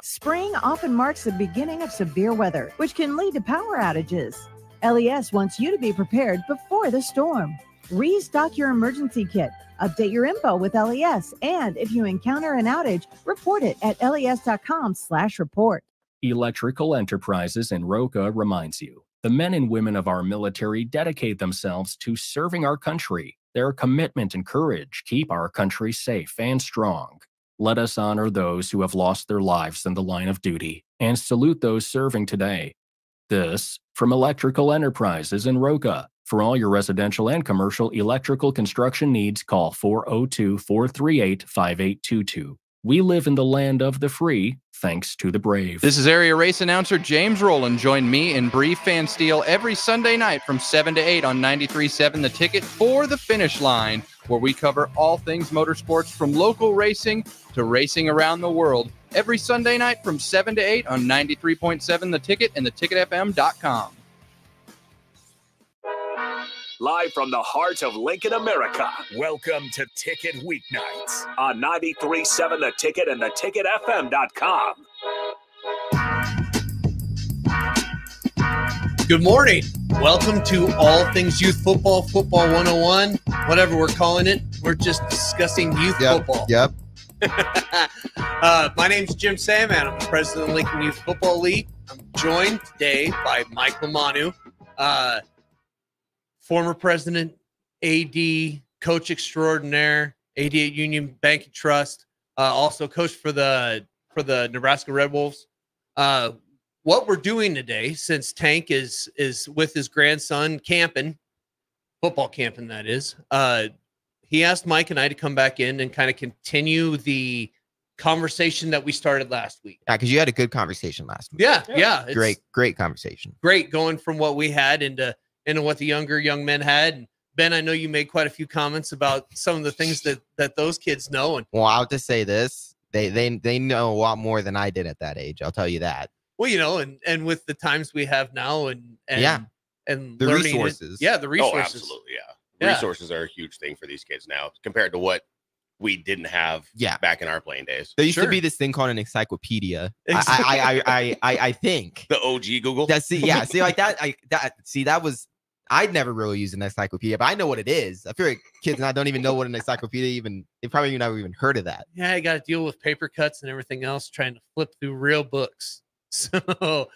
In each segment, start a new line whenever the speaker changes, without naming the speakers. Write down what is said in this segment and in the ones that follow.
Spring often marks the beginning of severe weather, which can lead to power outages. LES wants you to be prepared before the storm. Restock your emergency kit, update your info with LES, and if you encounter an outage, report it at les.com/report.
Electrical Enterprises in Roca reminds you, the men and women of our military dedicate themselves to serving our country. Their commitment and courage keep our country safe and strong. Let us honor those who have lost their lives in the line of duty and salute those serving today. This from Electrical Enterprises in Roca. For all your residential and commercial electrical construction needs, call 402-438-5822. We live in the land of the free, thanks to the brave.
This is area race announcer James Rowland. Join me and Bree Fansteel every Sunday night from 7 to 8 on 93.7 The Ticket for the Finish Line, where we cover all things motorsports from local racing to racing around the world. Every Sunday night from 7 to 8 on 93.7 The Ticket and theticketfm.com.
Live from the heart of Lincoln, America. Welcome to Ticket Weeknights on 93.7 The Ticket and theticketfm.com.
Good morning. Welcome to All Things Youth Football, Football 101, whatever we're calling it. We're just discussing youth football.
Yep.
My name's Jim Sandman. I'm the president of the Lincoln Youth Football League. I'm joined today by Mike Lamanu, former president, AD, coach extraordinaire, AD at Union Bank and Trust, also coach for the Nebraska Red Wolves. What we're doing today, since Tank is with his grandson camping, football camping that is, he asked Mike and I to come back in and kind of continue the conversation that we started last week.
Yeah, because you had a good conversation last week.
Yeah.
Great conversation.
Great going from what we had into what the young men had. And Ben, I know you made quite a few comments about some of the things that those kids know. And
well, I'll just say this. They know a lot more than I did at that age. I'll tell you that.
Well, and with the times we have now and the
resources.
The resources.
Oh, absolutely. Yeah. Resources are a huge thing for these kids now compared to what we didn't have back in our playing days.
There used to be this thing called an encyclopedia.
Exactly.
I think
the OG Google.
I'd never really used an encyclopedia, but I know what it is. I feel like kids now don't even know what an encyclopedia they probably never even heard of that.
Yeah, I got to deal with paper cuts and everything else, trying to flip through real books. So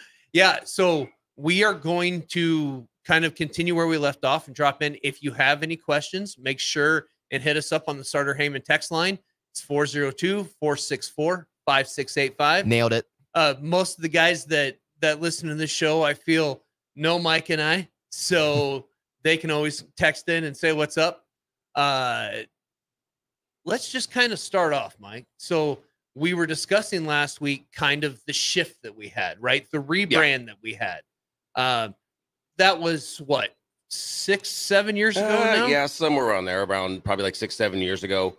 we are going to kind of continue where we left off and drop in. If you have any questions, make sure and hit us up on the Starter Heyman text line. It's 402-464-5685.
Nailed it.
Most of the guys that listen to this show, I feel, know Mike and I, so they can always text in and say what's up. Let's just kind of start off, Mike. So we were discussing last week kind of the shift that we had, right? The rebrand that we had. That was what, 6-7 years ago now?
Yeah, somewhere around there, around probably like 6-7 years ago.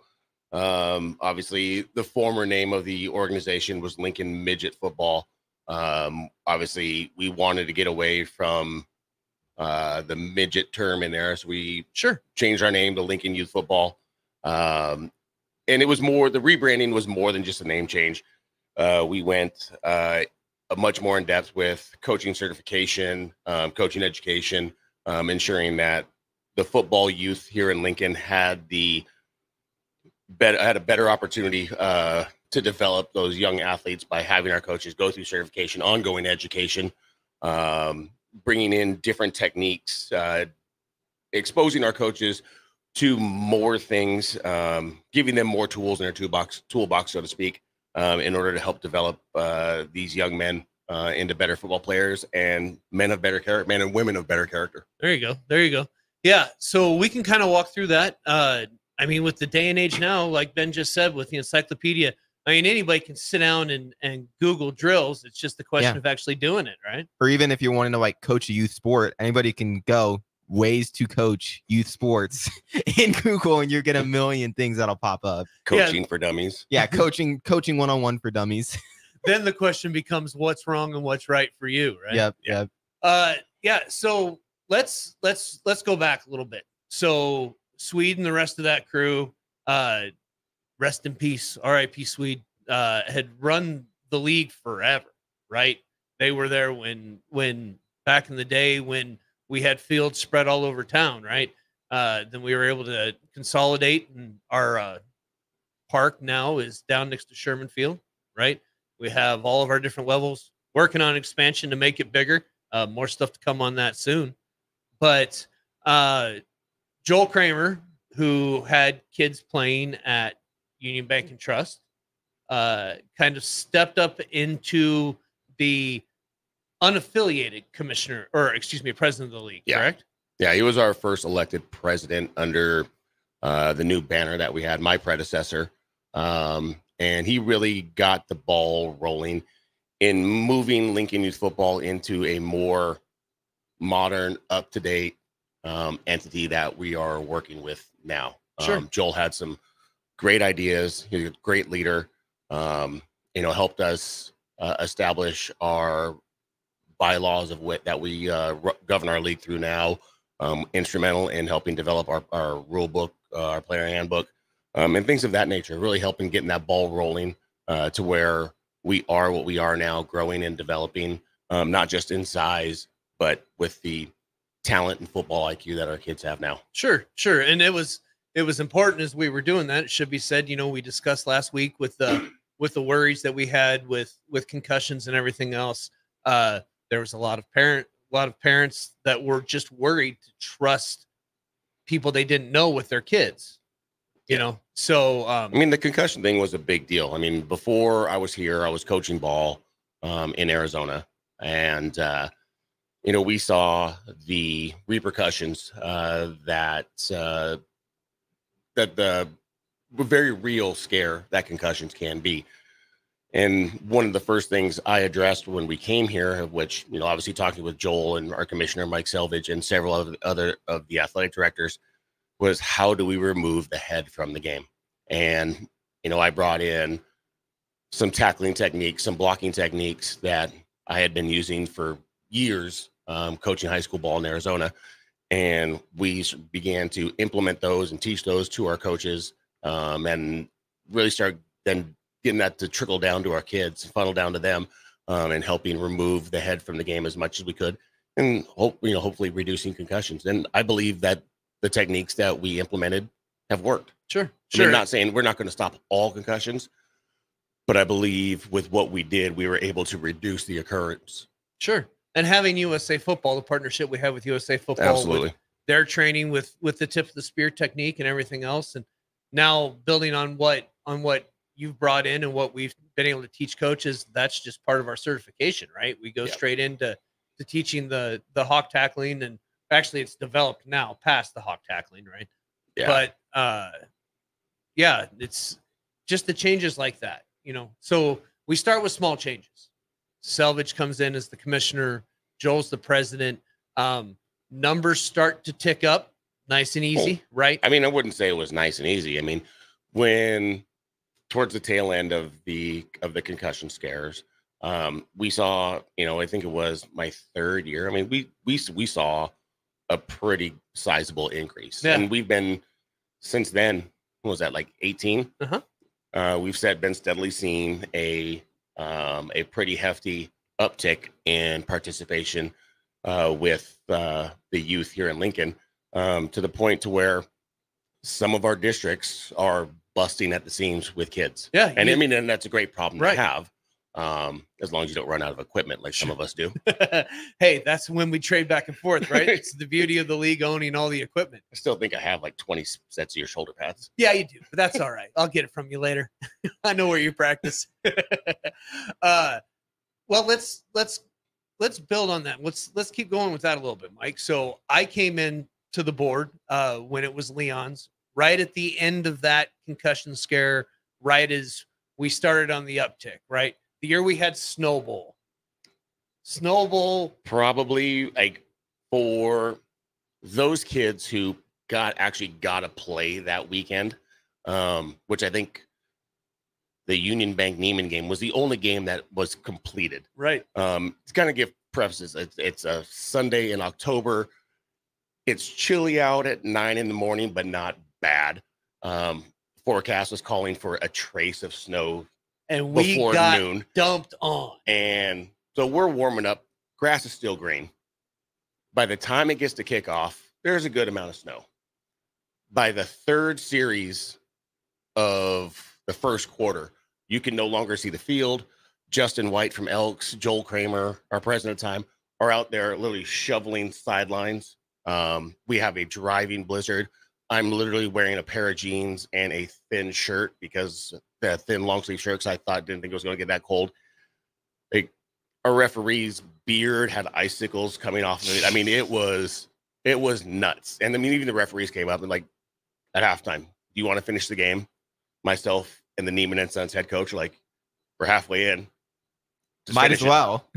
Obviously, the former name of the organization was Lincoln Midget Football. Obviously, we wanted to get away from the midget term in there, so we changed our name to Lincoln Youth Football. And it was more, the rebranding was more than just a name change. We went much more in depth with coaching certification, coaching education, ensuring that the football youth here in Lincoln had a better opportunity to develop those young athletes by having our coaches go through certification, ongoing education, bringing in different techniques, exposing our coaches to more things, giving them more tools in their toolbox, so to speak, in order to help develop these young men into better football players and men and women of better character.
There you go. Yeah. So we can kind of walk through that. I mean, with the day and age now, like Ben just said, with the encyclopedia, I mean, anybody can sit down and Google drills. It's just the question of actually doing it, right?
Or even if you're wanting to coach a youth sport, anybody can go ways to coach youth sports in Google, and you're getting a million things that'll pop up.
Coaching for dummies.
Yeah, coaching 101 for dummies.
Then the question becomes, what's wrong and what's right for you, right?
Yep.
So let's go back a little bit. So Swede and the rest of that crew, rest in peace, R.I.P. Swede, had run the league forever, right? They were there when back in the day when we had fields spread all over town, right? Then we were able to consolidate, and our park now is down next to Sherman Field, right? We have all of our different levels, working on expansion to make it bigger. More stuff to come on that soon. But Joel Kramer, who had kids playing at Union Bank and Trust, kind of stepped up into the unaffiliated commissioner, or excuse me, president of the league, correct?
Yeah, he was our first elected president under the new banner that we had, my predecessor. And he really got the ball rolling in moving Lincoln Youth Football into a more modern, up-to-date entity that we are working with now.
Sure.
Joel had some great ideas. He's a great leader. Helped us establish our bylaws of what that we govern our league through now. Instrumental in helping develop our rule book, our player handbook, and things of that nature, really helping getting that ball rolling to where we are what we are now, growing and developing, not just in size, but with the talent and football IQ that our kids have now.
Sure. And it was important as we were doing that. It should be said, we discussed last week with the worries that we had with concussions and everything else. There was a lot of parents that were just worried to trust people they didn't know with their kids, So,
the concussion thing was a big deal. Before I was here, I was coaching ball in Arizona, and we saw the repercussions that the very real scare that concussions can be. And one of the first things I addressed when we came here, which, obviously talking with Joel and our commissioner, Mike Selvage, and several other of the athletic directors, was how do we remove the head from the game? And, I brought in some tackling techniques, some blocking techniques that I had been using for years, coaching high school ball in Arizona. And we began to implement those and teach those to our coaches, and really start then getting that to trickle down to our kids, funnel down to them, and helping remove the head from the game as much as we could, and hopefully reducing concussions. And I believe that the techniques that we implemented have worked.
Sure.
I'm not saying we're not going to stop all concussions, but I believe with what we did, we were able to reduce the occurrence.
Sure. And having USA Football, the partnership we have with USA Football,
absolutely,
with their training with the tip of the spear technique and everything else, and now building on what you've brought in and what we've been able to teach coaches, that's just part of our certification, right? We go straight into teaching the hawk tackling, and actually it's developed now past the hawk tackling, right?
Yeah.
But it's just the changes like that, So we start with small changes. Selvage comes in as the commissioner, Joel's the president. Numbers start to tick up nice and easy, right?
I wouldn't say it was nice and easy. When towards the tail end of the concussion scares, we saw, I think it was my third year. We saw a pretty sizable increase, and we've been since then. What was that, like 18? We've been steadily seeing a pretty hefty uptick in participation with the youth here in Lincoln, to the point to where some of our districts are busting at the seams with kids.
Yeah.
And that's a great problem
right.
to have, as long as you don't run out of equipment like some of us do.
Hey, that's when we trade back and forth, right? It's the beauty of the league owning all the equipment.
I still think I have like 20 sets of your shoulder pads.
Yeah, you do, but that's all right. I'll get it from you later. I know where you practice. Well, let's build on that. Let's keep going with that a little bit, Mike. So I came in to the board when it was Leon's, right at the end of that concussion scare, right as we started on the uptick, right? The year we had Snowball.
Probably like for those kids who got to play that weekend, which I think the Union Bank Neiman game was the only game that was completed.
Right.
To kind of give prefaces, it's a Sunday in October. It's chilly out at 9 a.m, but not bad. Forecast was calling for a trace of snow
and we
before
got
noon.
dumped on.
And so we're warming up. Grass is still green. By the time it gets to kickoff, there's a good amount of snow. By the third series of the first quarter, you can no longer see the field. Justin White from Elks, Joel Kramer, our president at the time, are out there literally shoveling sidelines. We have a driving blizzard. I'm literally wearing a pair of jeans and a thin shirt because the thin long sleeve shirt, because didn't think it was going to get that cold. A referee's beard had icicles coming off of it. I mean, it was nuts. And I mean, even the referees came up and like at halftime, do you want to finish the game? Myself and the Neiman and Sons head coach are like, we're halfway in.
Might as well.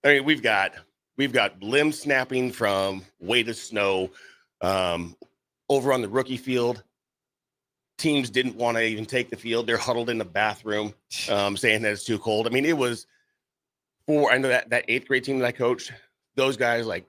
I mean, we've got limbs snapping from weight of snow. Over on the rookie field, teams didn't want to even take the field. They're huddled in the bathroom, saying that it's too cold. I mean, it was I know that eighth grade team that I coached, those guys like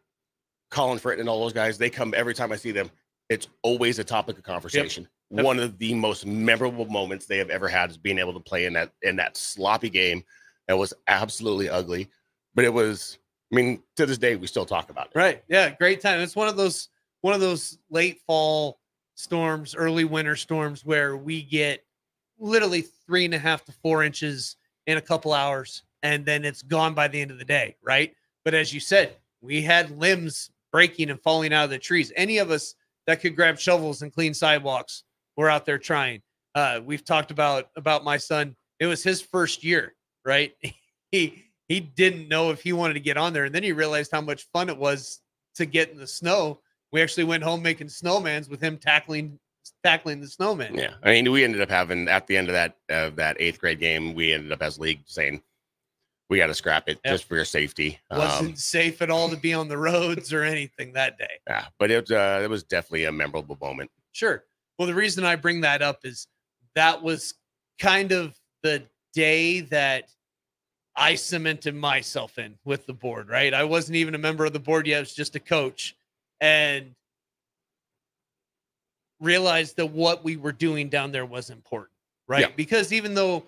Colin Fritton and all those guys, they come every time I see them. It's always a topic of conversation. Yep. One of the most memorable moments they have ever had is being able to play in that sloppy game that was absolutely ugly. But it was, I mean, to this day, we still talk about it.
Right. Yeah. Great time. It's one of those late fall storms, early winter storms where we get literally 3.5 to 4 inches in a couple hours, and then it's gone by the end of the day. Right. But as you said, we had limbs breaking and falling out of the trees. Any of us that could grab shovels and clean sidewalks were out there trying. We've talked about my son. It was his first year, right? He didn't know if he wanted to get on there. And then he realized how much fun it was to get in the snow. We actually went home making snowmans with him tackling the snowman.
Yeah. I mean, we ended up having, at the end of that eighth grade game, we ended up as league saying, we got to scrap it just for your safety.
Wasn't safe at all to be on the roads or anything that day.
Yeah, but it was definitely a memorable moment.
Sure. Well, the reason I bring that up is that was kind of the day that I cemented myself in with the board, right? I wasn't even a member of the board yet. I was just a coach, and realized that what we were doing down there was important, right? Yeah. Because even though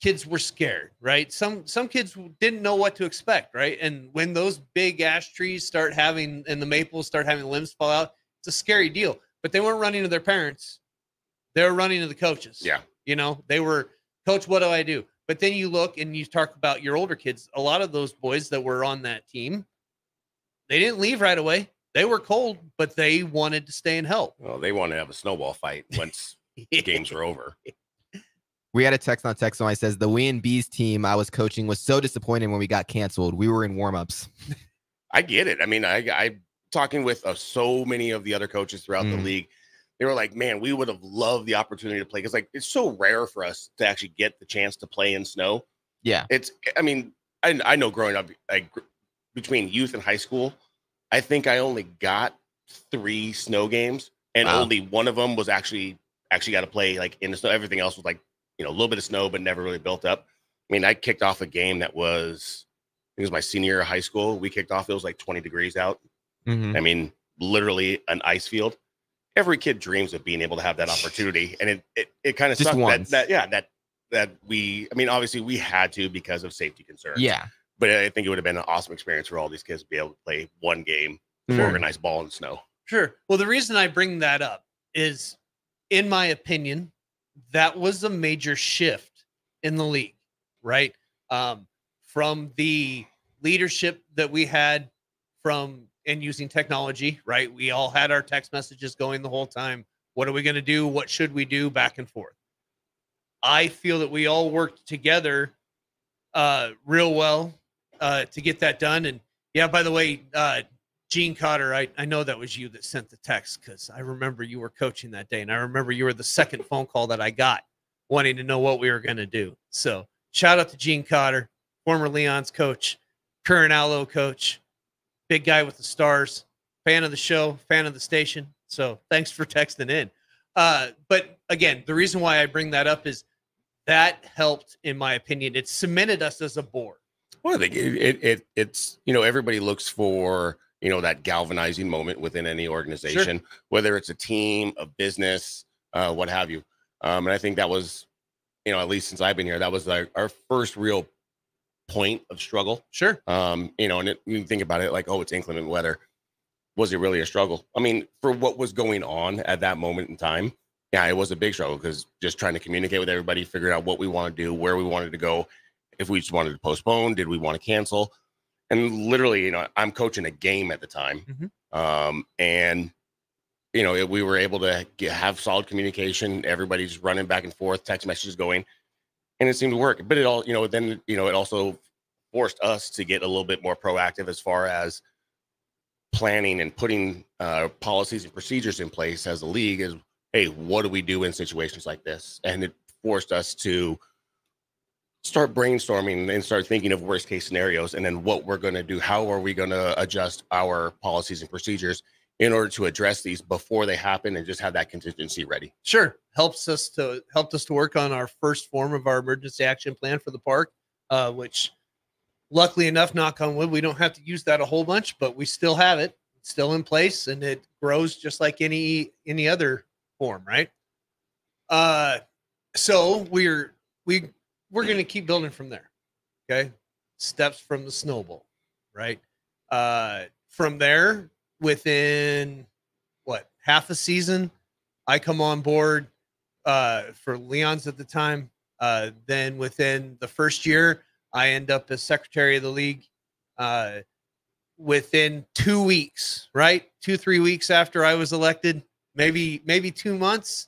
kids were scared, right? Some kids didn't know what to expect, right? And when those big ash trees and the maples start having limbs fall out, it's a scary deal. But they weren't running to their parents. They were running to the coaches.
Yeah.
You know, they were, coach, what do I do? But then you look and you talk about your older kids. A lot of those boys that were on that team, they didn't leave right away. They were cold, but they wanted to stay and help.
Well, they wanted to have a snowball fight once games were over.
We had a text on text line. Says the Win Bees team I was coaching was so disappointed when we got canceled. We were in warmups.
I get it. I mean, I talking with so many of the other coaches throughout the league. They were like, man, we would have loved the opportunity to play. Cause like, it's so rare for us to actually get the chance to play in snow.
Yeah.
I mean, I know growing up, like between youth and high school, I think I only got 3 snow games, and only one of them was actually got to play like in the snow. Everything else was like, you know, a little bit of snow, but never really built up. I mean, I kicked off a game that was, I think it was my senior year of high school. We kicked off, it was like 20 degrees out. I mean, literally an ice field. Every kid dreams of being able to have that opportunity. And it kind of sucked that we, I mean, obviously we had to because of safety concerns.
Yeah.
But I think it would have been an awesome experience for all these kids to be able to play one game, organized ball in the snow.
Sure. Well, the reason I bring that up is, in my opinion, that was a major shift in the league, right? From the leadership that we had and using technology, right? We all had our text messages going the whole time. What are we going to do? What should we do? Back and forth. I feel that we all worked together real well to get that done. And yeah, by the way, Gene Cotter, I know that was you that sent the text, because I remember you were coaching that day, and I remember you were the second phone call that I got wanting to know what we were going to do. So shout out to Gene Cotter, former Leon's coach, current Allo coach, big guy with the stars, fan of the show, fan of the station. So thanks for texting in. But again, the reason why I bring that up is that helped, in my opinion. It cemented us as a board.
Well, I think it's, you know, everybody looks for, you know, that galvanizing moment within any organization, whether it's a team, a business, what have you. And I think that was you know, at least since I've been here, that was our first real point of struggle.
Sure.
You know, and you think about it like, oh, it's inclement weather. Was it really a struggle? I mean, for what was going on at that moment in time, yeah, it was a big struggle because just trying to communicate with everybody, figuring out what we want to do, where we wanted to go, if we just wanted to postpone, did we want to cancel? And literally, you know, I'm coaching a game at the time. And, you know, we were able to have solid communication. Everybody's running back and forth, text messages going, and it seemed to work. But it all, you know, then, you know, it also forced us to get a little bit more proactive as far as planning and putting policies and procedures in place as a league is, hey, what do we do in situations like this? And it forced us to start brainstorming and start thinking of worst case scenarios and then what we're going to do. How are we going to adjust our policies and procedures in order to address these before they happen and just have that contingency ready?
Sure. Helped us to work on our first form of our emergency action plan for the park, which luckily enough, knock on wood, we don't have to use that a whole bunch, but we still have it. It's still in place, and it grows just like any other form, right? So we're going to keep building from there. Okay, steps from the snowball, right? From there, within half a season, I come on board for Leon's at the time. Then within the first year, I end up as secretary of the league. Within 2 weeks, right? 2-3 weeks after I was elected, maybe 2 months,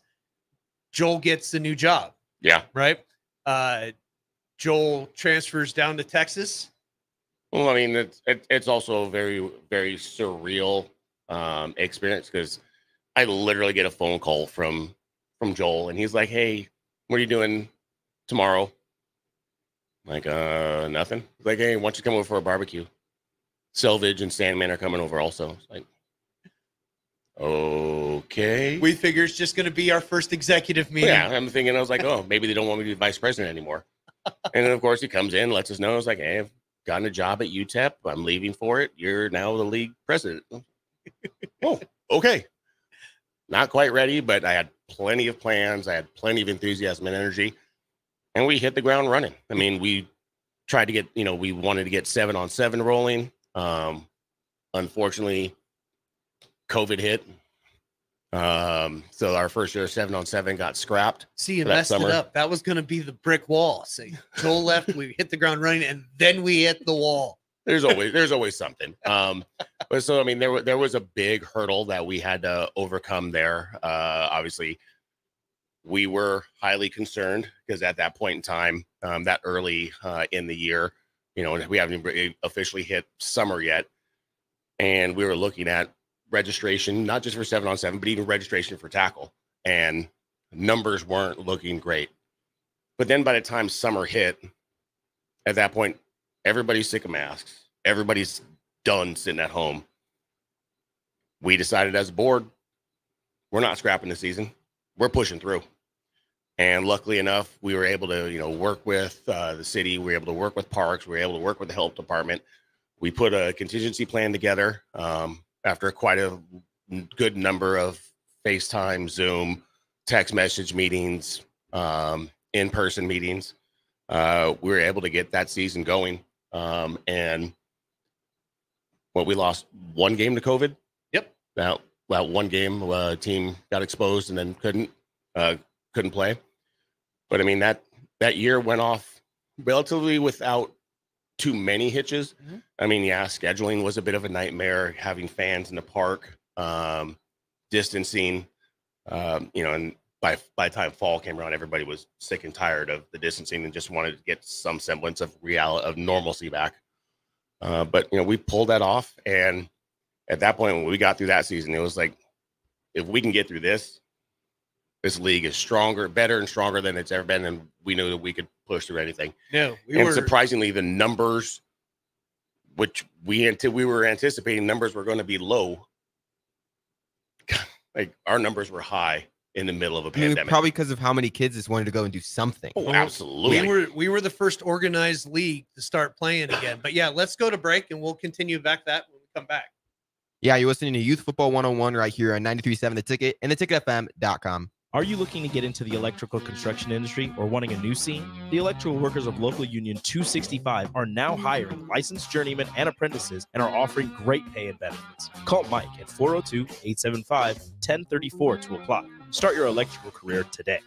Joel gets the new job.
Yeah.
Right. Joel transfers down to Texas.
Well, I mean, it's also a very, very surreal experience because I literally get a phone call from Joel, and he's like, "Hey, what are you doing tomorrow?" I'm like, nothing. He's like, "Hey, why don't you come over for a barbecue? Selvage and Sandman are coming over also." It's like, okay.
We figure it's just going to be our first executive meeting.
Yeah, I'm thinking, I was like, oh, maybe they don't want me to be vice president anymore. And then, of course, he comes in, lets us know. I was like, hey, I've gotten a job at UTEP. I'm leaving for it. You're now the league president. Oh, okay. Not quite ready, but I had plenty of plans. I had plenty of enthusiasm and energy. And we hit the ground running. I mean, we tried to get, we wanted to get 7-on-7 rolling. Unfortunately, COVID hit. So our first year of 7-on-7 got scrapped.
See, you messed it up. That was going to be the brick wall. See, Joel left, we hit the ground running, and then we hit the wall.
There's always something. But so, I mean, there was a big hurdle that we had to overcome there. Obviously, we were highly concerned because at that point in time, that early in the year, we haven't even officially hit summer yet. And we were looking at registration, not just for 7-on-7, but even registration for tackle. And numbers weren't looking great. But then by the time summer hit, at that point, everybody's sick of masks. Everybody's done sitting at home. We decided as a board, we're not scrapping the season. We're pushing through. And luckily enough, we were able to, work with the city. We were able to work with parks. We were able to work with the health department. We put a contingency plan together after quite a good number of FaceTime, Zoom, text message meetings, in-person meetings. We were able to get that season going. And we lost one game to COVID.
Yep.
That one game, team got exposed and then couldn't play. But I mean, that year went off relatively without too many hitches. Mm-hmm. I mean, yeah, scheduling was a bit of a nightmare, having fans in the park, distancing, and by the time fall came around, everybody was sick and tired of the distancing and just wanted to get some semblance of reality, of normalcy back. But we pulled that off. And at that point, when we got through that season, it was like, if we can get through this league is stronger, better and stronger than it's ever been. And we knew that we could push through anything.
No,
surprisingly, the numbers, which we were anticipating numbers were going to be low. Like our numbers were high in the middle of a pandemic.
Probably because of how many kids just wanted to go and do something.
Oh, absolutely.
We were the first organized league to start playing again. But yeah, let's go to break and we'll continue back that when we come back.
Yeah, you're listening to Youth Football 101 right here on 93.7 The Ticket and theticketfm.com.
Are you looking to get into the electrical construction industry or wanting a new scene? The electrical workers of Local Union 265 are now hiring licensed journeymen and apprentices and are offering great pay and benefits. Call Mike at 402-875-1034 to apply. Start your electrical career today.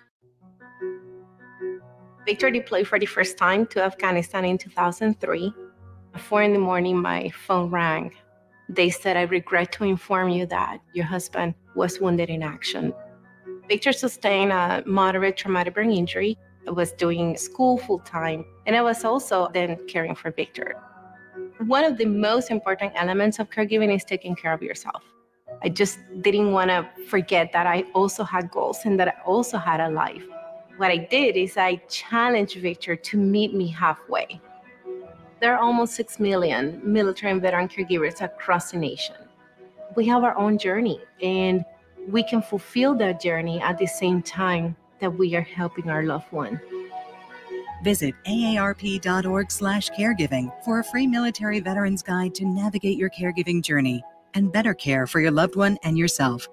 Victor deployed for the first time to Afghanistan in 2003. At 4 a.m, my phone rang. They said, "I regret to inform you that your husband was wounded in action." Victor sustained a moderate traumatic brain injury. I was doing school full-time, and I was also then caring for Victor. One of the most important elements of caregiving is taking care of yourself. I just didn't want to forget that I also had goals and that I also had a life. What I did is I challenged Victor to meet me halfway. There are almost 6 million military and veteran caregivers across the nation. We have our own journey, and we can fulfill that journey at the same time that we are helping our loved one.
Visit aarp.org/caregiving for a free military veterans guide to navigate your caregiving journey and better care for your loved one and yourself.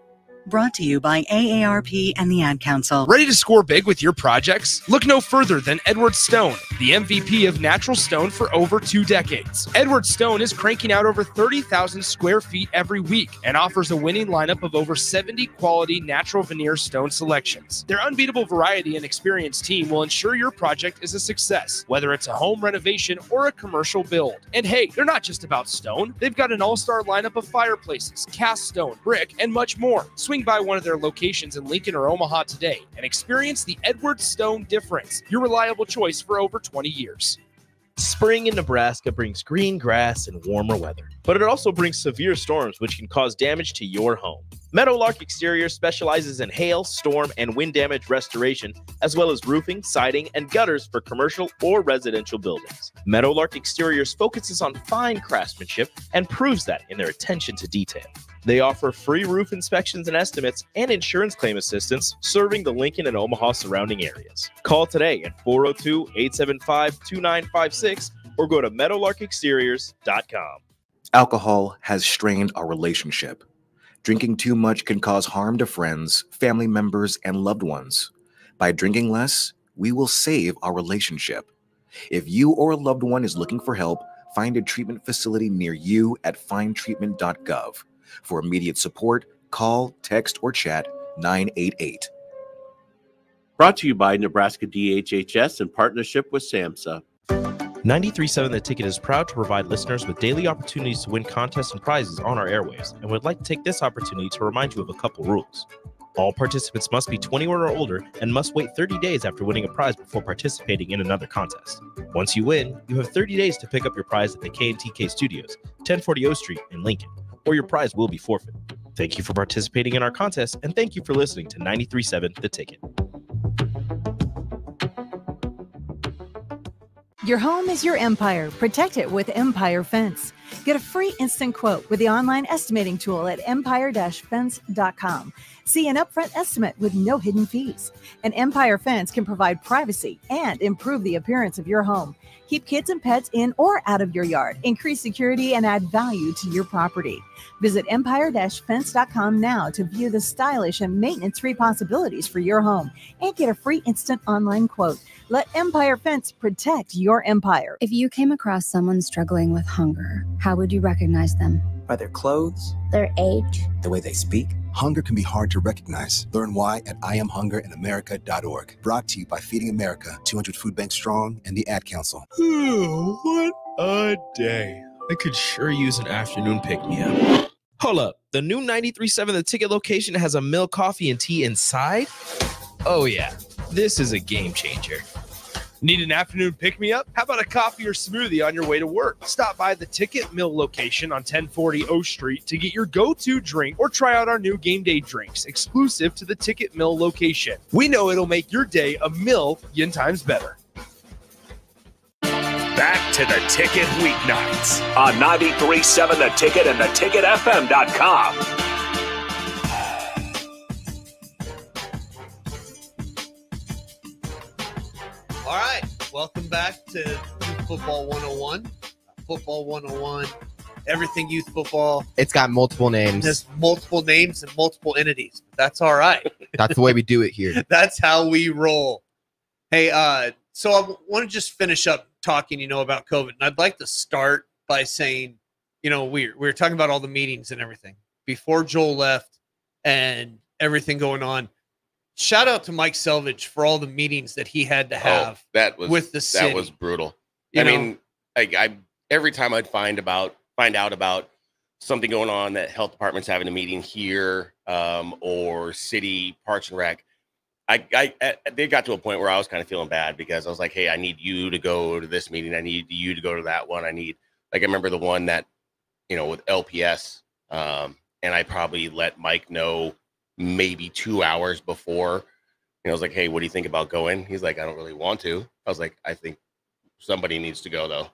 Brought to you by AARP and the Ad Council.
Ready to score big with your projects? Look no further than Edward Stone, the MVP of natural stone for over 2 decades. Edward Stone is cranking out over 30,000 square feet every week and offers a winning lineup of over 70 quality natural veneer stone selections. Their unbeatable variety and experienced team will ensure your project is a success, whether it's a home renovation or a commercial build. And hey, they're not just about stone. They've got an all-star lineup of fireplaces, cast stone, brick, and much more. Swing by one of their locations in Lincoln or Omaha today and experience the Edward Stone difference, your reliable choice for over 20 years.
Spring in Nebraska brings green grass and warmer weather, but it also brings severe storms which can cause damage to your home. Meadowlark Exterior specializes in hail, storm, and wind damage restoration, as well as roofing, siding, and gutters for commercial or residential buildings. Meadowlark Exteriors focuses on fine craftsmanship and proves that in their attention to detail. They offer free roof inspections and estimates and insurance claim assistance, serving the Lincoln and Omaha surrounding areas. Call today at 402-875-2956 or go to meadowlarkexteriors.com.
Alcohol has strained our relationship. Drinking too much can cause harm to friends, family members, and loved ones. By drinking less, we will save our relationship. If you or a loved one is looking for help, find a treatment facility near you at findtreatment.gov. For immediate support, call, text, or chat 988.
Brought to you by Nebraska DHHS in partnership with SAMHSA.
93.7 The Ticket is proud to provide listeners with daily opportunities to win contests and prizes on our airwaves, and would like to take this opportunity to remind you of a couple rules. All participants must be 21 or older and must wait 30 days after winning a prize before participating in another contest. Once you win, you have 30 days to pick up your prize at the K&TK Studios, 1040 O Street in Lincoln, or your prize will be forfeit. Thank you for participating in our contest, and thank you for listening to 93.7 The Ticket.
Your home is your empire. Protect it with Empire Fence. Get a free instant quote with the online estimating tool at empire-fence.com. See an upfront estimate with no hidden fees. An Empire Fence can provide privacy and improve the appearance of your home. Keep kids and pets in or out of your yard. Increase security and add value to your property. Visit empire-fence.com now to view the stylish and maintenance-free possibilities for your home and get a free instant online quote. Let Empire Fence protect your empire.
If you came across someone struggling with hunger, how would you recognize them?
By their clothes,
their age,
the way they speak. Hunger can be hard to recognize. Learn why at IamHungerInAmerica.org. Brought to you by Feeding America, 200 Food Banks Strong, and the Ad Council.
What a day. I could sure use an afternoon pick-me-up. Hold up. The new 93.7 The Ticket location has a milk, coffee, and tea inside? Oh, yeah. This is a game changer.
Need an afternoon pick-me-up? How about a coffee or smoothie on your way to work? Stop by the Ticket Mill location on 1040 O Street to get your go-to drink or try out our new game day drinks exclusive to the Ticket Mill location. We know it'll make your day a million times better.
Back to the Ticket weeknights on 93.7 The Ticket and theticketfm.com.
All right, welcome back to Football 101. Football 101 Everything Youth Football.
It's got multiple names.
Has multiple names and multiple entities. That's all right.
That's the way we do it here.
That's how we roll. Hey, so I want to just finish up talking, about COVID. And I'd like to start by saying, we were talking about all the meetings and everything before Joel left and everything going on. Shout out to Mike Selvage for all the meetings that he had to have with the city.
That was brutal. I every time I'd find out about something going on that health department's having a meeting here, or city parks and rec, they got to a point where I was kind of feeling bad because I was like, hey, I need you to go to this meeting. I need you to go to that one. I remember the one that, with LPS, and I probably let Mike know maybe 2 hours before. I was like, hey, what do you think about going? He's like, I don't really want to. I was like, I think somebody needs to go though.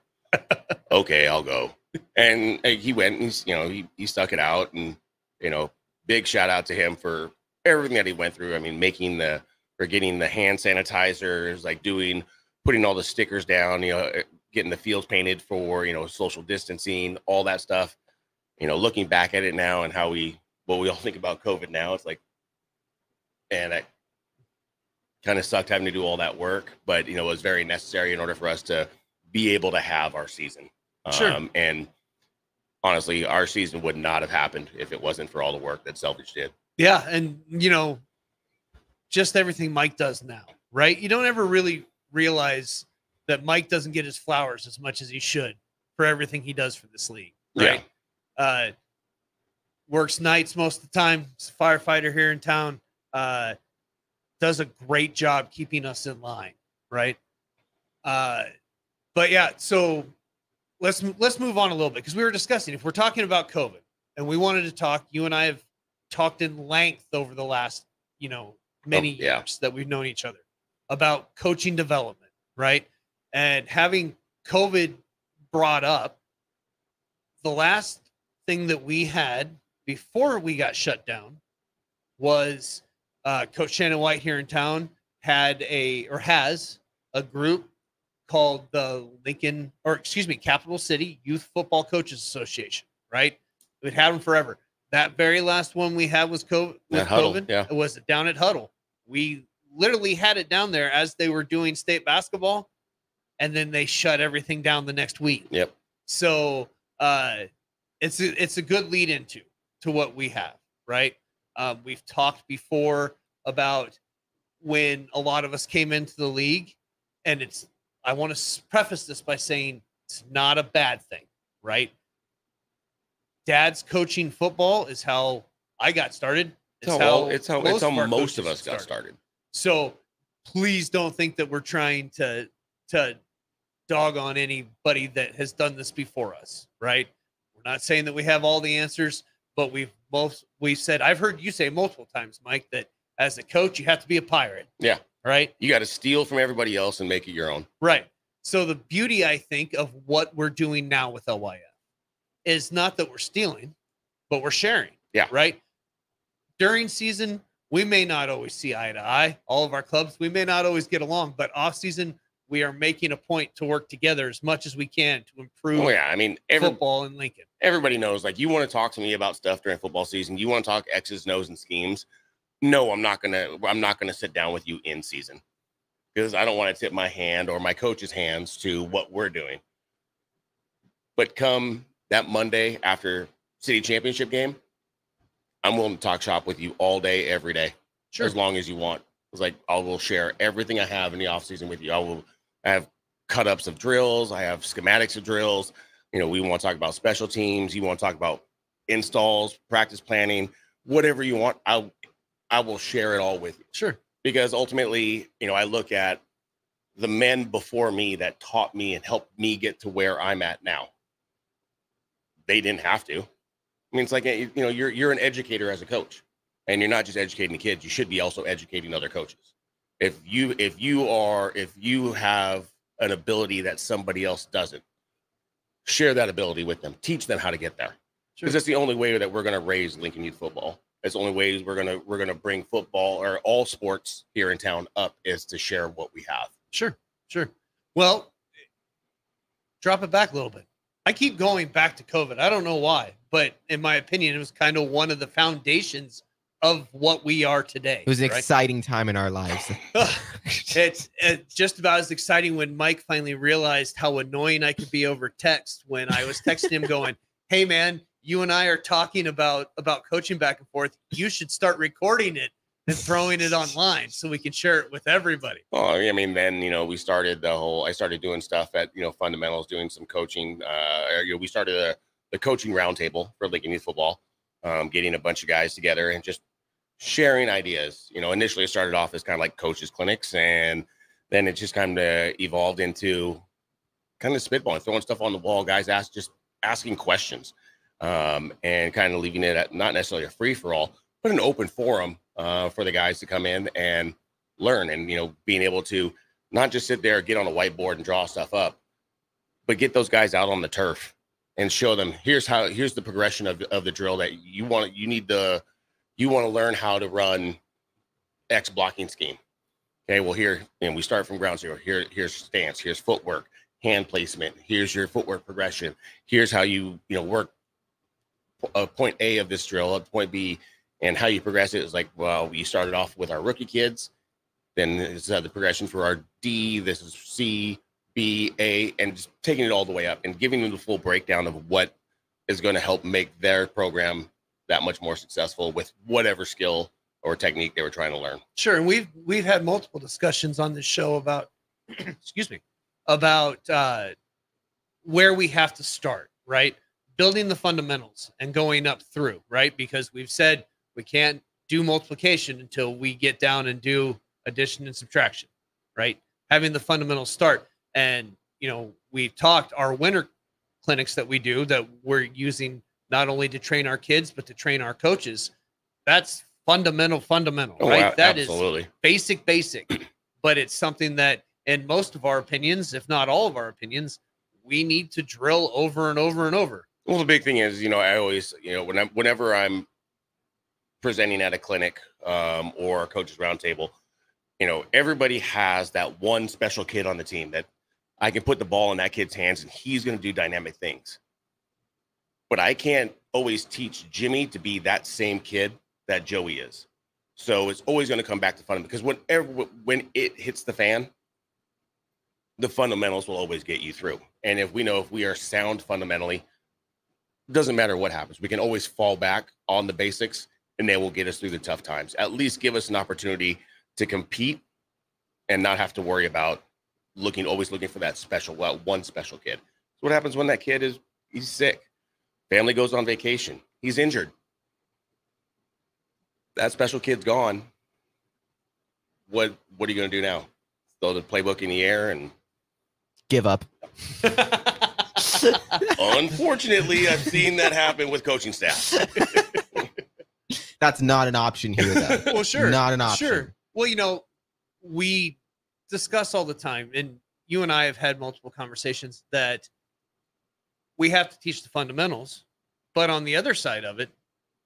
Okay, I'll go. And he went and he stuck it out, and big shout out to him for everything that he went through. I mean, getting the hand sanitizers, putting all the stickers down, getting the fields painted for, social distancing, all that stuff. Looking back at it now and what we all think about COVID now, it's like, and I kind of sucked having to do all that work, but it was very necessary in order for us to be able to have our season.
Sure.
And honestly, our season would not have happened if it wasn't for all the work that Selvage did.
Yeah. And, just everything Mike does now, right? You don't ever really realize that Mike doesn't get his flowers as much as he should for everything he does for this league, right? Yeah. Works nights most of the time. He's a firefighter here in town. Does a great job keeping us in line, right? But yeah, so let's move on a little bit, because we were discussing, if we're talking about COVID and we wanted to talk, you and I have talked in length over the last, many years that we've known each other about coaching development, right? And having COVID brought up, the last thing that we had before we got shut down was Coach Shannon White here in town has a group called the Capital City Youth Football Coaches Association, right? We've had them forever. That very last one we had was COVID. It was down at Huddle. We literally had it down there as they were doing state basketball, and then they shut everything down the next week.
Yep.
So it's a good lead into what we have, right? We've talked before about when a lot of us came into the league, and I want to preface this by saying it's not a bad thing, right? Dad's coaching football is how I got started.
It's how most of us got started.
So please don't think that we're trying to dog on anybody that has done this before us, right? We're not saying that we have all the answers, but we've said, I've heard you say multiple times, Mike, that as a coach, you have to be a pirate.
Yeah.
Right.
You got to steal from everybody else and make it your own.
Right. So the beauty, I think, of what we're doing now with LYF is not that we're stealing, but we're sharing.
Yeah.
Right. During season, we may not always see eye to eye. All of our clubs, we may not always get along, but off season, we are making a point to work together as much as we can to improve football in Lincoln.
Everybody knows, you want to talk to me about stuff during football season. You want to talk X's, O's, and schemes. No, I'm not gonna sit down with you in season, because I don't want to tip my hand or my coach's hands to what we're doing. But come that Monday after city championship game, I'm willing to talk shop with you all day, every day, as long as you want. It's I will share everything I have in the off season with you. I have cut ups of drills. I have schematics of drills. We want to talk about special teams. You want to talk about installs, practice planning, whatever you want. I will share it all with you.
Sure.
Because ultimately, I look at the men before me that taught me and helped me get to where I'm at now. They didn't have to. I mean, it's you're an educator as a coach, and you're not just educating the kids. You should be also educating other coaches. If you have an ability that somebody else doesn't, share that ability with them. Teach them how to get there. Because that's the only way that we're going to raise Lincoln Youth football. It's the only way we're gonna bring football or all sports here in town up, is to share what we have.
Sure. Well, drop it back a little bit. I keep going back to COVID. I don't know why, but in my opinion, it was kind of one of the foundations of what we are today.
It was an
right?
exciting time in our lives.
It's just about as exciting when Mike finally realized how annoying I could be over text when I was texting him going, hey, man, you and I are talking about coaching back and forth. You should start recording it and throwing it online so we can share it with everybody.
Oh, I mean, then, we started I started doing stuff at, Fundamentals, doing some coaching. We started the coaching roundtable for Lincoln Youth Football, getting a bunch of guys together and just sharing ideas. Initially it started off as kind of like coaches clinics, and then it just kind of evolved into kind of spitballing, throwing stuff on the wall, guys just asking questions, and kind of leaving it at not necessarily a free for all, but an open forum for the guys to come in and learn, and being able to not just sit there, get on a whiteboard and draw stuff up, but get those guys out on the turf and show them here's the progression of the drill that you want to learn how to run X blocking scheme. Okay, well, here, we start from ground zero. Here's stance, here's footwork, hand placement, here's your footwork progression. Here's how you work point A of this drill at point B, and how you progress it is like, well, we started off with our rookie kids, then this is the progression for our D, this is C, B, A, and just taking it all the way up and giving them the full breakdown of what is going to help make their program that much more successful with whatever skill or technique they were trying to learn.
Sure. And we've had multiple discussions on this show about, about where we have to start, right? Building the fundamentals and going up through, right? Because we've said we can't do multiplication until we get down and do addition and subtraction, right? Having the fundamentals start. And, we've talked our winter clinics that we do that we're using not only to train our kids, but to train our coaches. That's fundamental, right? That
absolutely.
Is basic, but it's something that, in most of our opinions, if not all of our opinions, we need to drill over and over and over.
Well, the big thing is, I always, whenever I'm presenting at a clinic or a coaches roundtable, everybody has that one special kid on the team that I can put the ball in that kid's hands and he's going to do dynamic things. But I can't always teach Jimmy to be that same kid that Joey is. So it's always going to come back to fundamentals, because when it hits the fan, the fundamentals will always get you through. And if we are sound fundamentally, it doesn't matter what happens. We can always fall back on the basics and they will get us through the tough times. At least give us an opportunity to compete and not have to worry about always looking for that one special kid. So what happens when that kid he's sick? Family goes on vacation. He's injured. That special kid's gone. What are you going to do now? Throw the playbook in the air and
give up?
Unfortunately, I've seen that happen with coaching staff.
That's not an option here, though.
Well, sure.
Not an option.
Sure. Well, we discuss all the time, and you and I have had multiple conversations that we have to teach the fundamentals, but on the other side of it,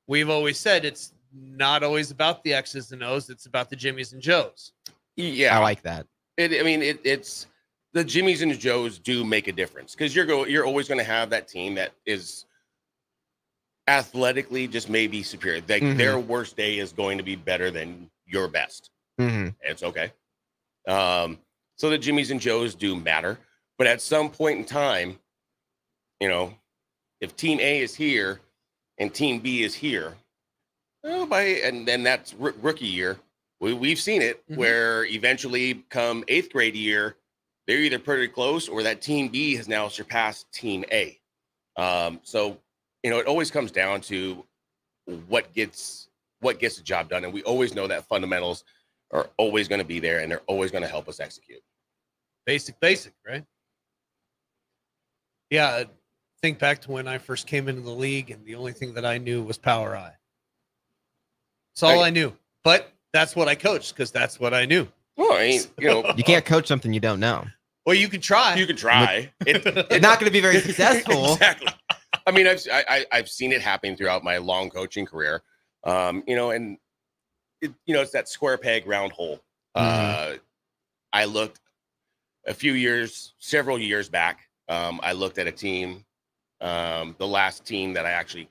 we've always said it's not always about the X's and O's. It's about the Jimmies and Joes.
Yeah,
I like that.
It's the Jimmies and Joes do make a difference, because you're always going to have that team that is athletically just maybe superior. Their worst day is going to be better than your best. It's okay. So the Jimmies and Joes do matter, but at some point in time, if Team A is here and Team B is here, and then that's rookie year. We've seen it where eventually come 8th grade year, they're either pretty close or that Team B has now surpassed Team A. So, it always comes down to what gets the job done. And we always know that fundamentals are always going to be there and they're always going to help us execute.
Basic, right? Yeah. Think back to when I first came into the league and the only thing that I knew was Power I. That's all I knew, but that's what I coached because that's what I knew.
Well,
you can't coach something you don't know.
Well, you can try.
It's not going to be very successful.
Exactly. I mean, I've seen it happen throughout my long coaching career. And it's that square peg round hole. I looked several years back. I looked at a team the last team that I actually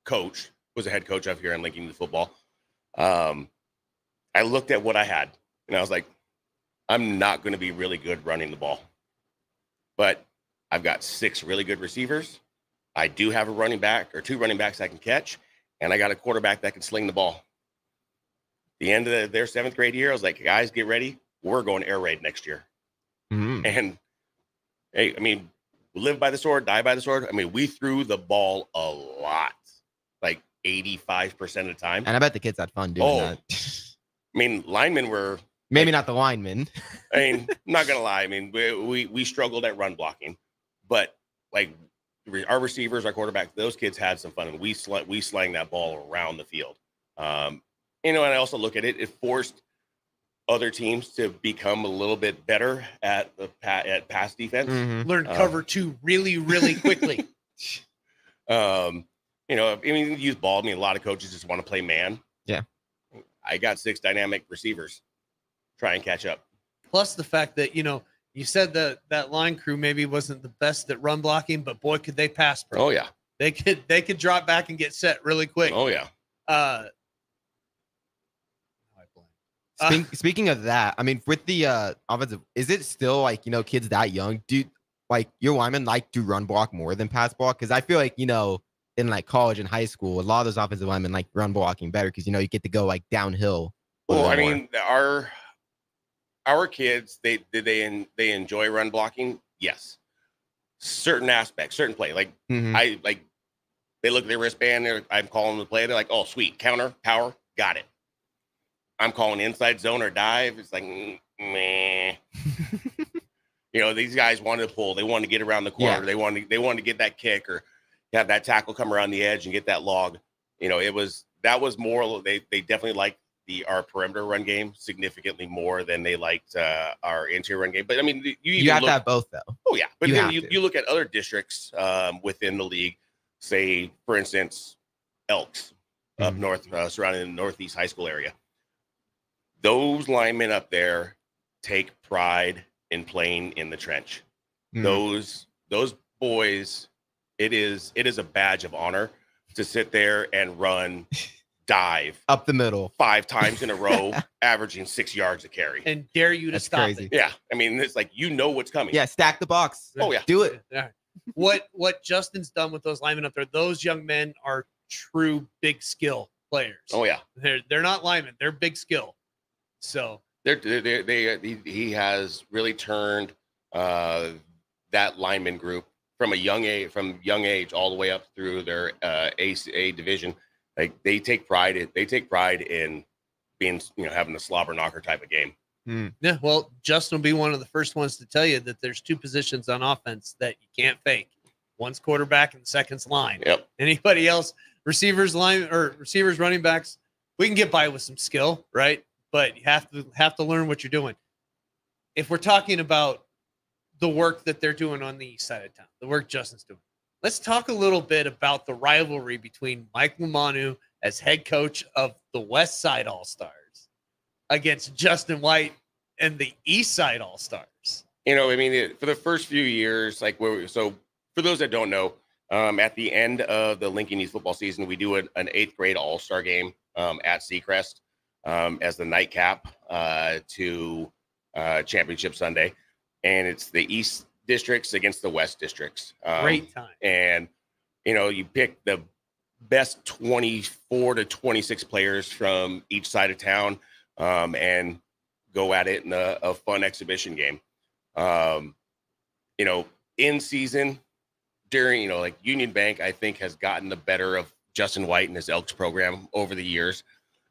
coached, was a head coach up here in Lincoln Youth Football. I looked at what I had, and I was like, I'm not going to be really good running the ball. But I've got 6 really good receivers. I do have a running back or 2 running backs I can catch, and I got a quarterback that can sling the ball. The end of their 7th grade year, I was like, guys, get ready. We're going air raid next year.
Mm-hmm.
And, hey, I mean, live by the sword, die by the sword. I mean, we threw the ball a lot, like 85% of the time.
And I bet the kids had fun doing that.
I mean, linemen were...
Maybe not the linemen.
I mean, I'm not going to lie. I mean, we struggled at run blocking. But, like, our receivers, our quarterbacks, those kids had some fun. And we slang that ball around the field. You know, and I also look at it, it forced other teams to become a little bit better at pass defense.
Mm-hmm.
Learn cover 2 really, really quickly.
You know, I mean, use ball. I mean, a lot of coaches just want to play man.
Yeah.
I got 6 dynamic receivers. Try and catch up.
Plus the fact that, you know, you said that line crew maybe wasn't the best at run blocking, but boy, could they pass pro.
Oh, yeah.
They could drop back and get set really quick.
Oh, yeah.
Speaking of that, I mean, with the offensive, is it still like, you know, kids that young, do like your linemen like do run block more than pass block? Because I feel like, you know, in like college and high school, a lot of those offensive linemen like run blocking better because, you know, you get to go like downhill.
Well, I mean, our kids, they enjoy run blocking. Yes. Certain aspects, certain play. Like they look at their wristband. I'm calling the play. They're like, oh, sweet. Counter, power. Got it. I'm calling inside zone or dive. It's like, meh. You know, these guys wanted to pull. They wanted to get around the corner. Yeah. They wanted to get that kick or have that tackle come around the edge and get that log. You know, that was more. They definitely liked our perimeter run game significantly more than they liked our interior run game. But I mean, you have
to have both though.
Oh yeah, but then you look at other districts within the league. Say, for instance, Elks up north, surrounding the Northeast High School area. Those linemen up there take pride in playing in the trench. Those boys, it is a badge of honor to sit there and run dive
up the middle 5
times in a row, averaging 6 yards a carry,
and dare you to stop it.
Yeah, I mean, it's like, you know what's coming.
Yeah, stack the box.
Oh yeah,
do it.
Yeah. What Justin's done with those linemen up there, those young men are true big skill players.
Oh yeah,
they're not linemen, they're big skill. So
he has really turned that lineman group from young age all the way up through their A division. Like they take pride in being, you know, having a slobber knocker type of game.
Yeah, well, Justin will be one of the first ones to tell you that there's 2 positions on offense that you can't fake. One's quarterback and the second's line.
Yep.
Anybody else, receivers, running backs, we can get by with some skill, right? But you have to learn what you're doing. If we're talking about the work that they're doing on the east side of town, the work Justin's doing, let's talk a little bit about the rivalry between Mike Lumanu as head coach of the West Side All-Stars against Justin White and the East Side All-Stars.
You know, I mean, for the first few years, like, so for those that don't know, at the end of the Lincoln Youth football season, we do an 8th grade All-Star game at Seacrest as the nightcap to Championship Sunday. And it's the East districts against the West districts.
Great time.
And, you know, you pick the best 24 to 26 players from each side of town and go at it in a fun exhibition game. You know, in season, during, you know, like Union Bank, I think has gotten the better of Justin White and his Elks program over the years.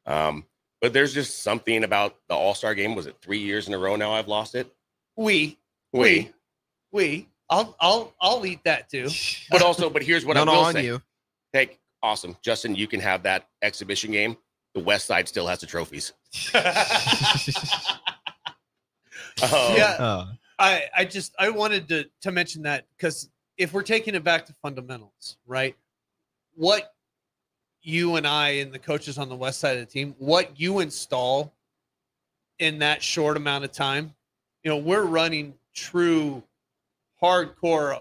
But there's just something about the All-Star game. Was it 3 years in a row now I've lost it?
I'll eat that too.
But here's what I will say.
You.
Hey, awesome. Justin, you can have that exhibition game. The West Side still has the trophies.
I wanted to mention that because if we're taking it back to fundamentals, right? What you and I and the coaches on the West Side of the team, what you install in that short amount of time, you know, we're running true hardcore,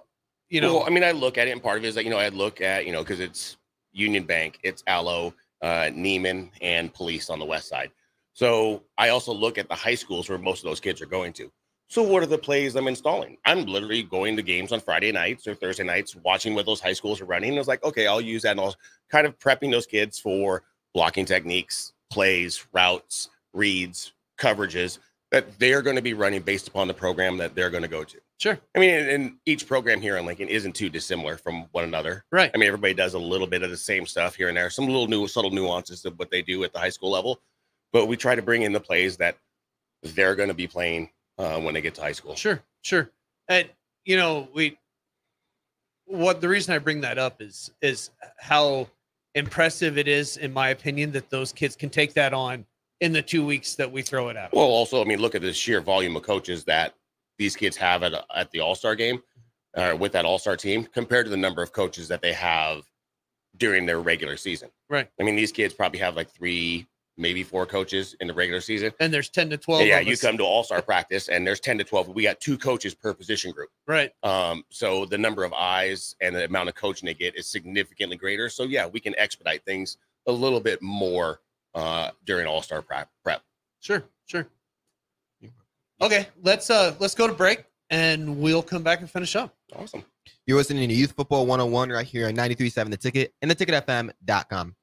you know,
well, I mean, I look at it, and part of it is that, I look at, because it's Union Bank, it's Allo, Neiman, and Police on the west side. So I also look at the high schools where most of those kids are going to. So what are the plays I'm installing? I'm literally going to games on Friday nights or Thursday nights, watching what those high schools are running. And I was like, okay, I'll use that. And I was kind of prepping those kids for blocking techniques, plays, routes, reads, coverages that they're going to be running based upon the program that they're going to go to.
Sure.
I mean, and each program here in Lincoln isn't too dissimilar from one another.
Right.
I mean, everybody does a little bit of the same stuff here and there, some little subtle nuances of what they do at the high school level. But we try to bring in the plays that they're going to be playing when they get to high school.
Sure. And, the reason I bring that up is how impressive it is, in my opinion, that those kids can take that on in the 2 weeks that we throw it at them.
Well, also, I mean, look at the sheer volume of coaches that these kids have at the All-Star game, with that All-Star team, compared to the number of coaches that they have during their regular season.
Right.
I mean, these kids probably have like 3, maybe 4 coaches in the regular season.
And there's 10 to 12.
Yeah, you come to All-Star practice and there's 10 to 12. We got 2 coaches per position group.
Right.
So the number of eyes and the amount of coaching they get is significantly greater. So yeah, we can expedite things a little bit more during All-Star prep.
Sure. Okay, let's go to break and we'll come back and finish up.
Awesome.
You're listening to Youth Football 101 right here on 93.7 The Ticket and theticketfm.com.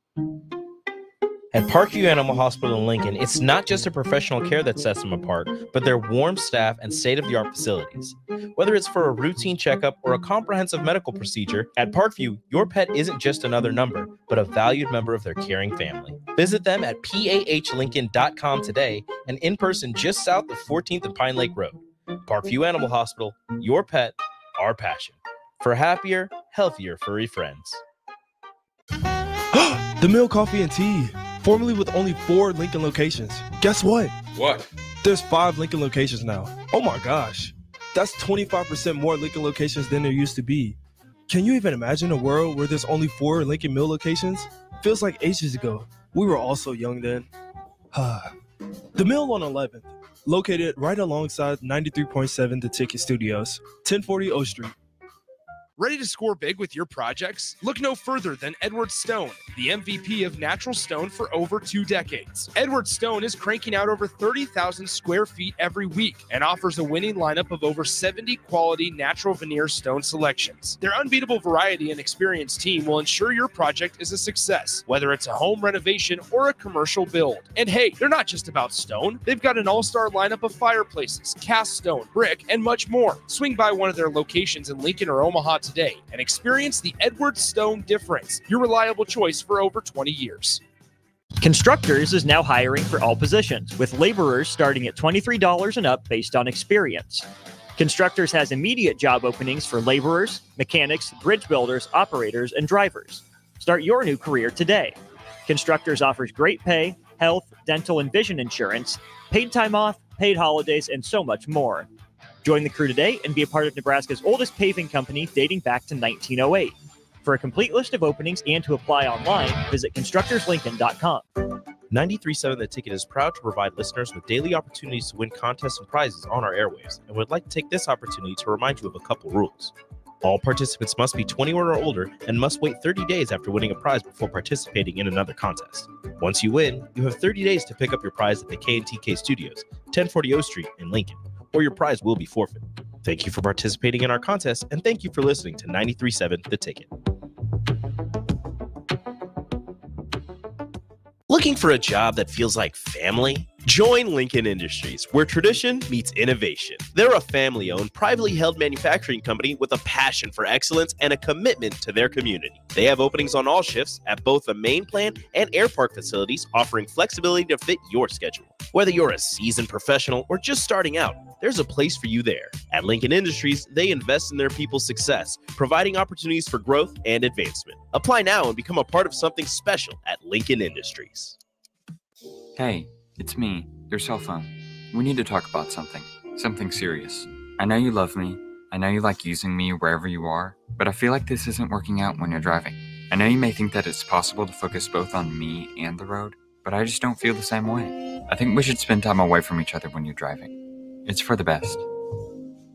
At Parkview Animal Hospital in Lincoln, it's not just a professional care that sets them apart, but their warm staff and state-of-the-art facilities. Whether it's for a routine checkup or a comprehensive medical procedure, at Parkview, your pet isn't just another number, but a valued member of their caring family. Visit them at pahlincoln.com today and in person just south of 14th and Pine Lake Road. Parkview Animal Hospital, your pet, our passion. For happier, healthier furry friends.
The Mill Coffee and Tea, formerly with only 4 Lincoln locations. Guess what?
What?
There's 5 Lincoln locations now. Oh my gosh. That's 25% more Lincoln locations than there used to be. Can you even imagine a world where there's only 4 Lincoln Mill locations? Feels like ages ago. We were all so young then. The Mill on 11th, located right alongside 93.7 The Ticket Studios, 1040 O Street. Ready to score big with your projects? Look no further than Edward Stone, the MVP of natural stone for over 2 decades. Edward Stone is cranking out over 30,000 square feet every week and offers a winning lineup of over 70 quality natural veneer stone selections. Their unbeatable variety and experienced team will ensure your project is a success, whether it's a home renovation or a commercial build. And hey, they're not just about stone. They've got an all-star lineup of fireplaces, cast stone, brick, and much more. Swing by one of their locations in Lincoln or Omaha today and experience the Edward Stone difference, your reliable choice for over 20 years.
Constructors is now hiring for all positions, with laborers starting at $23 and up based on experience. Constructors has immediate job openings for laborers, mechanics, bridge builders, operators, and drivers. Start your new career today. Constructors offers great pay, health, dental, and vision insurance, paid time off, paid holidays, and so much more. Join the crew today and be a part of Nebraska's oldest paving company dating back to 1908. For a complete list of openings and to apply online, visit constructorslincoln.com.
93.7 The Ticket is proud to provide listeners with daily opportunities to win contests and prizes on our airwaves, and would like to take this opportunity to remind you of a couple rules. All participants must be 21 or older and must wait 30 days after winning a prize before participating in another contest. Once you win, you have 30 days to pick up your prize at the K&TK Studios, 1040 O Street in Lincoln, or your prize will be forfeit. Thank you for participating in our contest, and thank you for listening to 93.7 The Ticket. Looking for a job that feels like family? Join Lincoln Industries, where tradition meets innovation. They're a family-owned, privately held manufacturing company with a passion for excellence and a commitment to their community. They have openings on all shifts at both the main plant and air park facilities, offering flexibility to fit your schedule. Whether you're a seasoned professional or just starting out, there's a place for you there. At Lincoln Industries, they invest in their people's success, providing opportunities for growth and advancement. Apply now and become a part of something special at Lincoln Industries.
Hey, it's me, your cell phone. We need to talk about something serious. I know you love me, I know you like using me wherever you are, but I feel like this isn't working out when you're driving. I know you may think that it's possible to focus both on me and the road, but I just don't feel the same way. I think we should spend time away from each other when you're driving. It's for the best.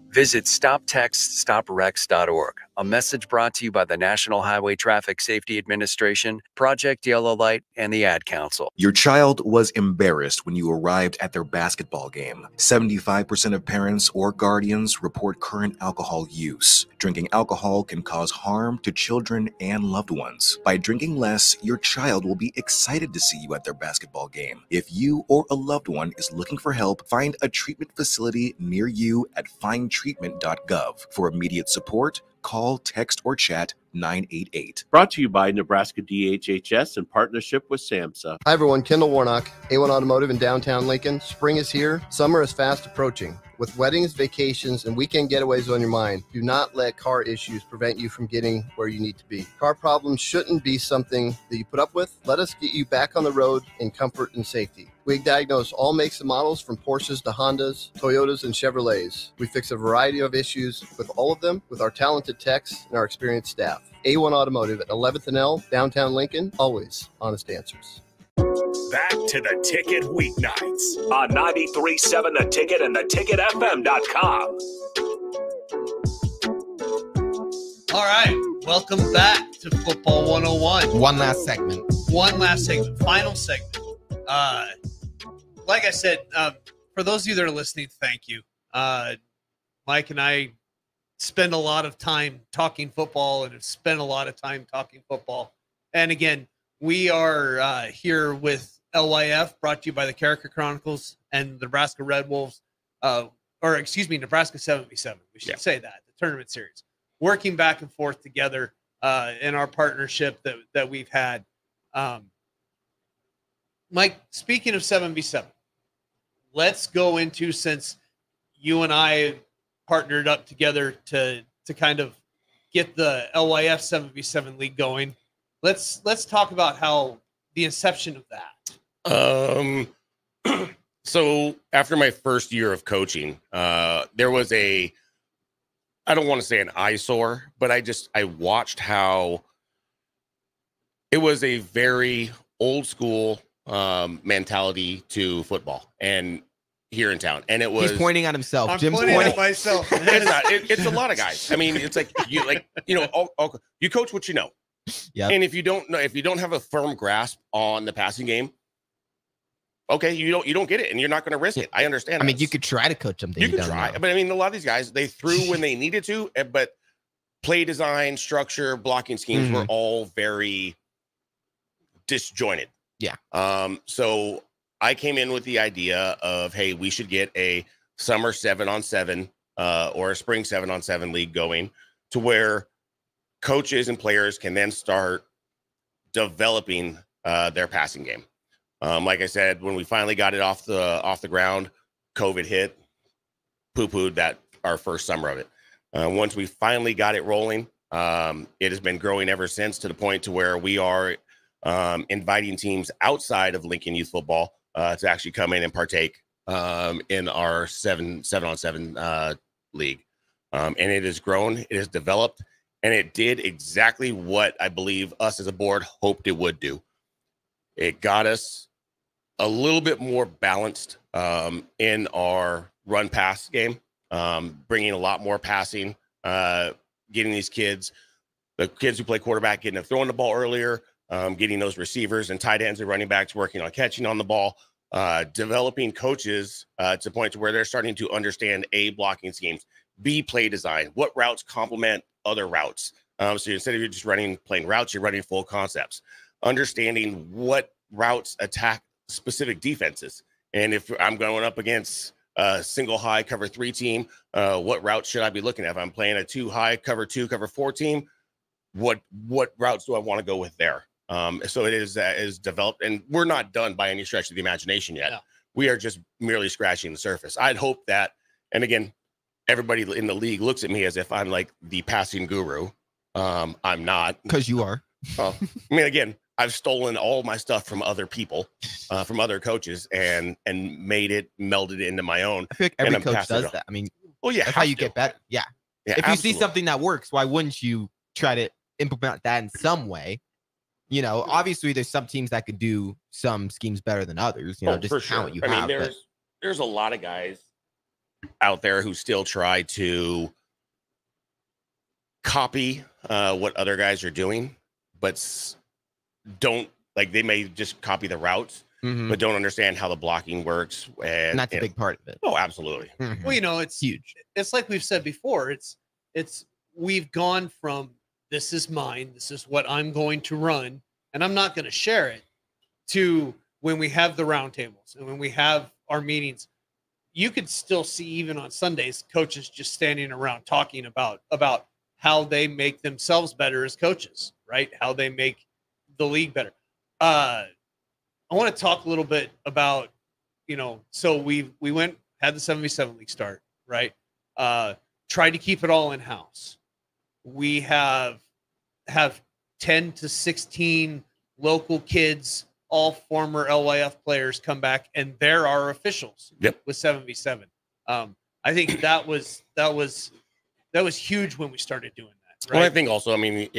Visit StopTextStopWrecks.org. A message brought to you by the National Highway Traffic Safety Administration, Project Yellow Light, and the Ad Council.
Your child was embarrassed when you arrived at their basketball game. 75% of parents or guardians report current alcohol use. Drinking alcohol can cause harm to children and loved ones. By drinking less, your child will be excited to see you at their basketball game. If you or a loved one is looking for help, find a treatment facility near you at findtreatment.gov. For immediate support, call, text, or chat 988.
Brought to you by Nebraska DHHS in partnership with SAMHSA.
Hi everyone, Kendall Warnock, A1 Automotive in downtown Lincoln. Spring is here, summer is fast approaching. With weddings, vacations, and weekend getaways on your mind, do not let car issues prevent you from getting where you need to be. Car problems shouldn't be something that you put up with. Let us get you back on the road in comfort and safety. We diagnose all makes and models from Porsches to Hondas, Toyotas, and Chevrolets. We fix a variety of issues with all of them with our talented techs and our experienced staff. A1 Automotive at 11th and L, downtown Lincoln, always honest answers.
Back to the Ticket weeknights on 93.7 The Ticket and theticketfm.com.
All right, welcome back to Football 101.
One last segment.
Final segment. Like I said, for those of you that are listening, thank you. Mike and I spend a lot of time talking football and have spent a lot of time talking football. And again, we are here with LYF, brought to you by the Character Chronicles and the Nebraska Red Wolves, Nebraska 7v7. We should say that, the tournament series. Working back and forth together in our partnership that we've had. Mike, speaking of 7v7, let's go into, since you and I partnered up together to kind of get the LYF 7v7 league going. Let's talk about how the inception of that.
So after my first year of coaching, there was I don't want to say an eyesore, but I watched how it was a very old school mentality to football and here in town. And it was,
he's pointing at himself.
I'm
Jim's
pointing at myself.
It's not, it's a lot of guys. I mean, it's like you coach what you know.
Yeah.
And if you don't have a firm grasp on the passing game, okay, you don't get it, and you're not going to risk it. I understand.
I mean, you could try to coach something.
You can try, but I mean, a lot of these guys, they threw when they needed to, but play design, structure, blocking schemes were all very disjointed.
Yeah.
So I came in with the idea of, hey, we should get a summer 7-on-7 or a spring 7-on-7 league going, to where coaches and players can then start developing their passing game. Like I said, when we finally got it off the ground, COVID hit, poo-pooed that our first summer of it. Once we finally got it rolling, it has been growing ever since, to the point to where we are inviting teams outside of Lincoln Youth Football to actually come in and partake in our 7-on-7 league. And it has grown, it has developed, and it did exactly what I believe us as a board hoped it would do. It got us a little bit more balanced in our run-pass game, bringing a lot more passing, getting these kids, the kids who play quarterback, getting them throwing the ball earlier, getting those receivers and tight ends and running backs working on catching on the ball, developing coaches to the point to where they're starting to understand A, blocking schemes, B, play design, what routes complement other routes. So instead of you just playing routes, you're running full concepts, understanding what routes attack specific defenses. And if I'm going up against a single high cover 3 team, what route should I be looking at? If I'm playing a 2 high cover 2, cover 4 team, what routes do I want to go with there? So it is developed, and we're not done by any stretch of the imagination yet.
No.
We are just merely scratching the surface. I'd hope that, and again, everybody in the league looks at me as if I'm like the passing guru. I'm not.
Because you are.
I mean, again, I've stolen all my stuff from other people, from other coaches, and melded it into my own.
I feel like every coach does that. I mean,
well, yeah,
that's how you get better. Yeah. If you see something that works, why wouldn't you try to implement that in some way? You know, obviously there's some teams that could do some schemes better than others. You know, just count what you have.
I mean, there's a lot of guys out there who still try to copy what other guys are doing, but don't like they may just copy the routes, but don't understand how the blocking works. And
that's a big part of it.
Oh, absolutely.
Well, you know, it's
huge.
It's like we've said before. It's we've gone from this is mine, this is what I'm going to run, and I'm not going to share it, to when we have the roundtables and when we have our meetings, you could still see even on Sundays coaches just standing around talking about how they make themselves better as coaches, right? How they make the league better. I want to talk a little bit about, you know, so we had the 7v7 league start, right? Tried to keep it all in house. We have 10 to 16 local kids, all former LYF players, come back, and they're our officials.
Yep.
With 7v7. I think that was huge when we started doing that. Right?
Well, I think also, I mean,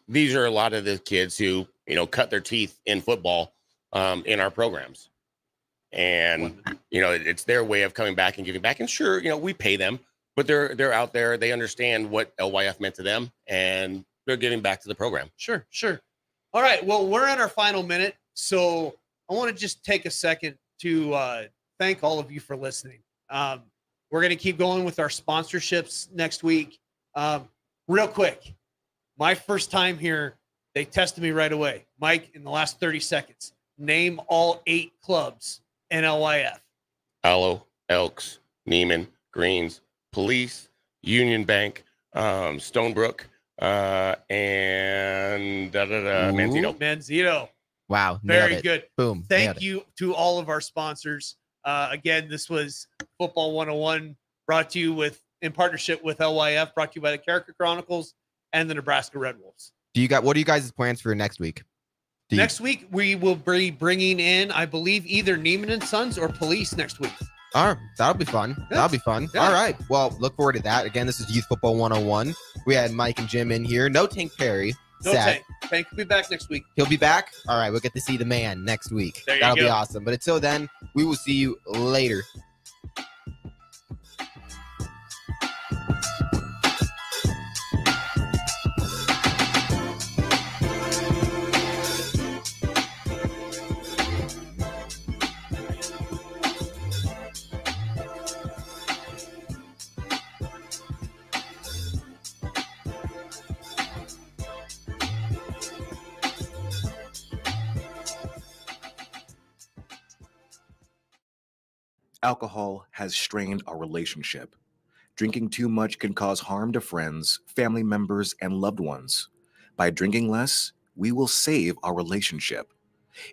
these are a lot of the kids who, you know, cut their teeth in football in our programs. And, you know, it's their way of coming back and giving back. And sure, you know, we pay them, but they're out there. They understand what LYF meant to them, and they're giving back to the program.
Sure. All right. Well, we're in our final minute. So I want to just take a second to thank all of you for listening. We're going to keep going with our sponsorships next week. Real quick, my first time here, they tested me right away. Mike, in the last 30 seconds, name all 8 clubs in LYF.
Aloe, Elks, Neiman, Greens, Police, Union Bank, Stonebrook, and
Manzito.
Wow.
Very good.
Boom.
Thank you to all of our sponsors. Again, this was Football 101 brought to you in partnership with LYF, brought to you by the Character Chronicles and the Nebraska Red Wolves.
What are you guys' plans for next week?
Next week, we will be bringing in, I believe, either Neiman and Sons or Police next week.
All right, that'll be fun.
Yes.
That'll be fun.
Yeah.
All right. Well, look forward to that. Again, this is Youth Football 101. We had Mike and Jim in here. No Tank Perry.
No
Sad.
Tank. Tank will be back next week.
He'll be back. All right, we'll get to see the man next week. That'll be awesome. But until then, we will see you later.
Alcohol has strained our relationship. Drinking too much can cause harm to friends, family members, and loved ones. By drinking less, we will save our relationship.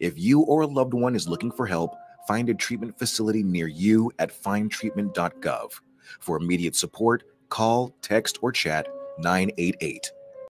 If you or a loved one is looking for help, find a treatment facility near you at findtreatment.gov. For immediate support, call, text, or chat 988.